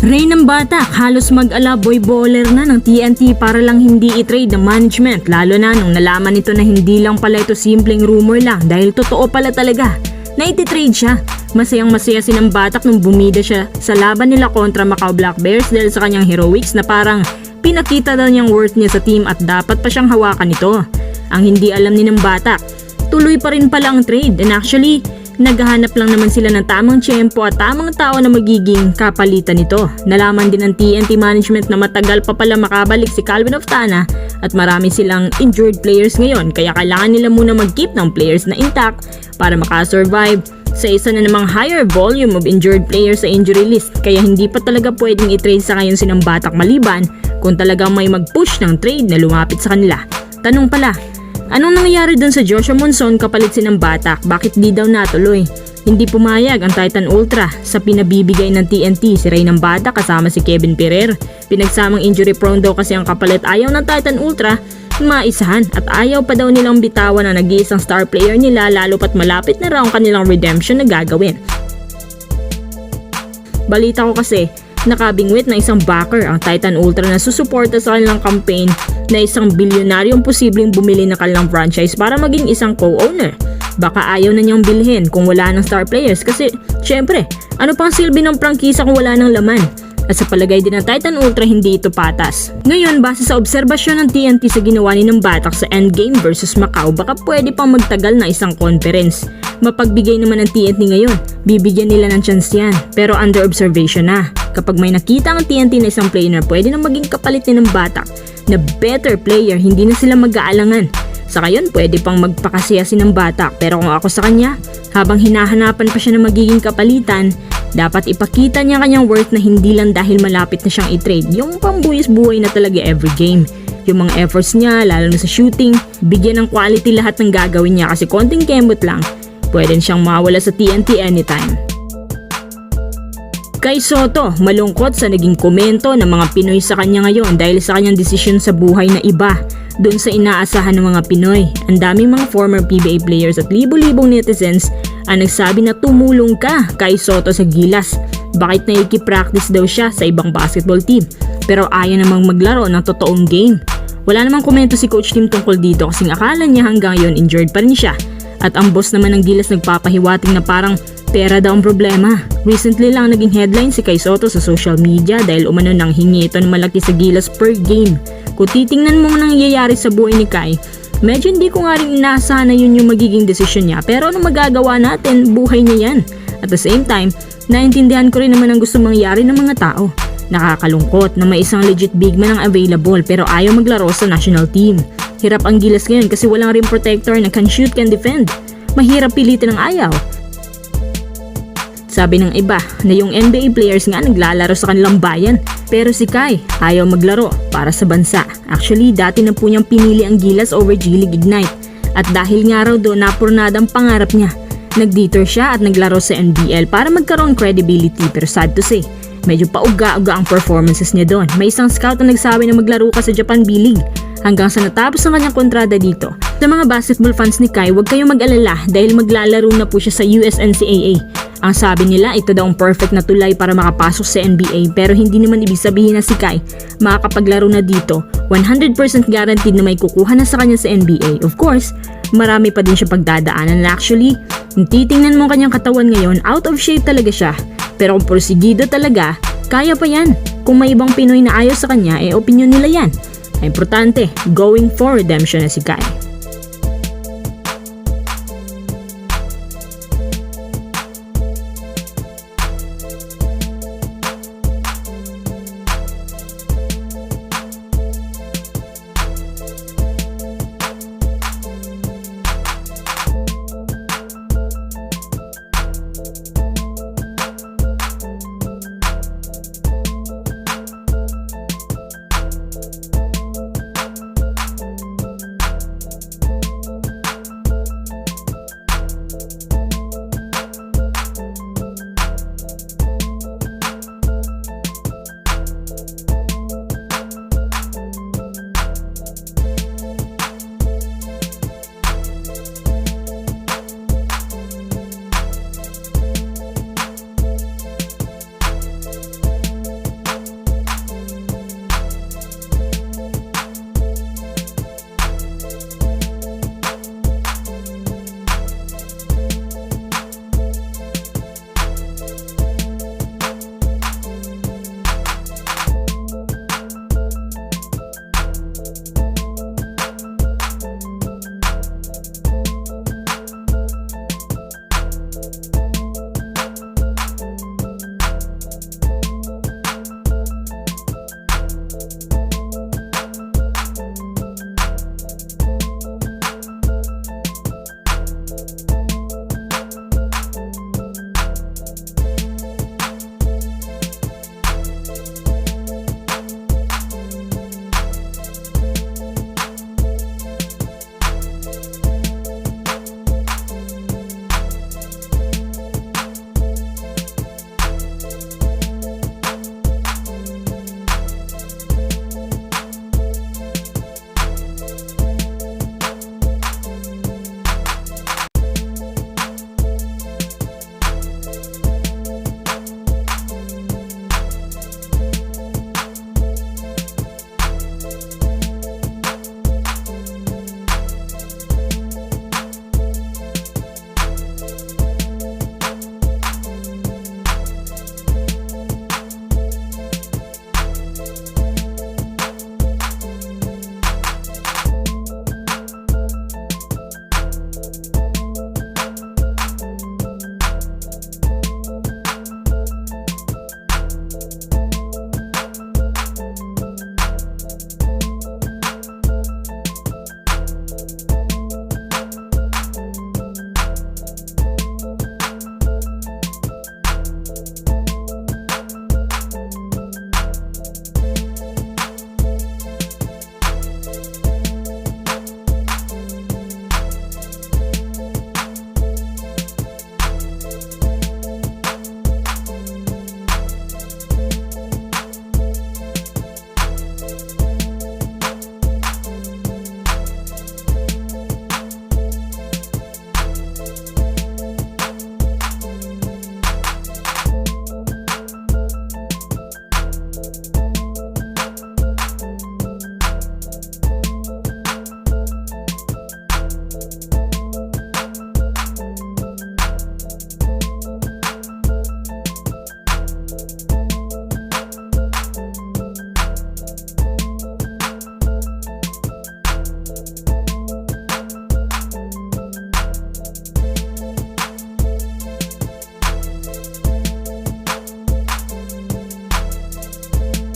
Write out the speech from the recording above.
Rain ng Batak, halos mag-ala boy baller na ng TNT para lang hindi i-trade ng management, lalo na nung nalaman nito na hindi lang pala ito simpleng rumor lang dahil totoo pala talaga na iti-trade siya. Masayang masaya si ng Batak nung bumida siya sa laban nila kontra Macau Black Bears dahil sa kanyang heroics na parang pinakita daw niyang worth niya sa team at dapat pa siyang hawakan nito. Ang hindi alam ni ng Batak, tuloy pa rin pala ang trade and actually naghahanap lang naman sila ng tamang tiyempo at tamang tao na magiging kapalitan nito. Nalaman din ng TNT management na matagal pa pala makabalik si Calvin Oftana at marami silang injured players ngayon kaya kailangan nila muna mag-keep ng players na intact para makasurvive sa isa na namang higher volume of injured players sa injury list. Kaya hindi pa talaga pwedeng i-trade sa ngayon si ng Batak maliban kung talagang may mag-push ng trade na lumapit sa kanila. Tanong pala, anong nangyayari dun sa Joshua Monson kapalit si ng Batak? Bakit di daw natuloy? Hindi pumayag ang Titan Ultra sa pinabibigay ng TNT si Ray ng Batak kasama si Kevin Ferrer. Pinagsamang injury prone daw kasi ang kapalit, ayaw ng Titan Ultra maisahan at ayaw pa daw nilang bitawan na nag-iisang star player nila lalo pat malapit na raw ang kanilang redemption na gagawin. Balita ko kasi nakabingwit na isang backer ang Titan Ultra na susuporta sa kanilang campaign na isang bilyonaryong posibleng bumili ng kanilang franchise para maging isang co-owner. Baka ayaw na niyang bilhin kung wala ng star players kasi syempre, ano pang silbi ng prangkisa kung wala ng laman? At sa palagay din ng Titan Ultra hindi ito patas. Ngayon, base sa obserbasyon ng TNT sa ginawa ni ng Batak sa Endgame versus Macau, baka pwede pang magtagal na isang conference. Mapagbigay naman ng TNT ngayon, bibigyan nila ng chance yan, pero under observation na. Kapag may nakita ang TNT na isang player na pwede na maging kapalit ni ng Batak na better player, hindi na sila mag-aalangan. Sa ngayon, pwede pang magpakasiya si ng Batak, pero kung ako sa kanya, habang hinahanapan pa siya na magiging kapalitan, dapat ipakita niya kanyang worth na hindi lang dahil malapit na siyang i-trade, yung pambuhis buhay na talaga every game. Yung mga efforts niya, lalo na sa shooting, bigyan ng quality lahat ng gagawin niya kasi konting kembot lang, pwede siyang mawala sa TNT anytime. Kay Soto, malungkot sa naging komento ng mga Pinoy sa kanya ngayon dahil sa kanyang desisyon sa buhay na iba doon sa inaasahan ng mga Pinoy. Ang daming mga former PBA players at libo-libong netizens ang nagsabi na tumulong ka kay Soto sa Gilas. Bakit naiki-practice daw siya sa ibang basketball team pero ayaw namang maglaro ng totoong game. Wala namang komento si Coach Tim tungkol dito kasing akala niya hanggang ngayon injured pa rin siya. At ang boss naman ng Gilas nagpapahiwating na parang pera daw ang problema. Recently lang naging headline si Kai Soto sa social media dahil umano nang hingi ito ng malaki sa Gilas per game. Kung titingnan mo nangyayari sa buhay ni Kai, medyo hindi ko nga rin inaasahan na yun yung magiging desisyon niya pero ano magagawa natin, buhay niya yan. At the same time, naintindihan ko rin naman ang gusto mangyari ng mga tao. Nakakalungkot na may isang legit big man ang available pero ayaw maglaro sa national team. Hirap ang Gilas ngayon kasi walang rim protector na can shoot, can defend. Mahirap pilitin ang ayaw. Sabi ng iba na yung NBA players nga naglalaro sa kanilang bayan pero si Kai ayaw maglaro para sa bansa. Actually, dati na po niyang pinili ang Gilas over G-League Ignite at dahil nga raw doon napurnada ang pangarap niya. Nag-detour siya at naglaro sa NBL para magkaroon credibility pero sad to say, medyo pauga-uga ang performances niya doon. May isang scout na nagsabi na maglaro ka sa Japan B-League hanggang sa natapos ang kanyang kontrada dito. Sa mga basketball fans ni Kai, huwag kayong mag-alala dahil maglalaro na po siya sa USNCAA. Ang sabi nila, ito daw ang perfect na tulay para makapasok sa NBA pero hindi naman ibig sabihin na si Kai makakapaglaro na dito. 100% guaranteed na may kukuha na sa kanya sa NBA. Of course, marami pa din siya pagdadaanan na actually, kung titingnan mo kanyang katawan ngayon, out of shape talaga siya. Pero kung porsigido talaga, kaya pa yan. Kung may ibang Pinoy na ayaw sa kanya, opinion nila yan. Importante, going for redemption na si Kai.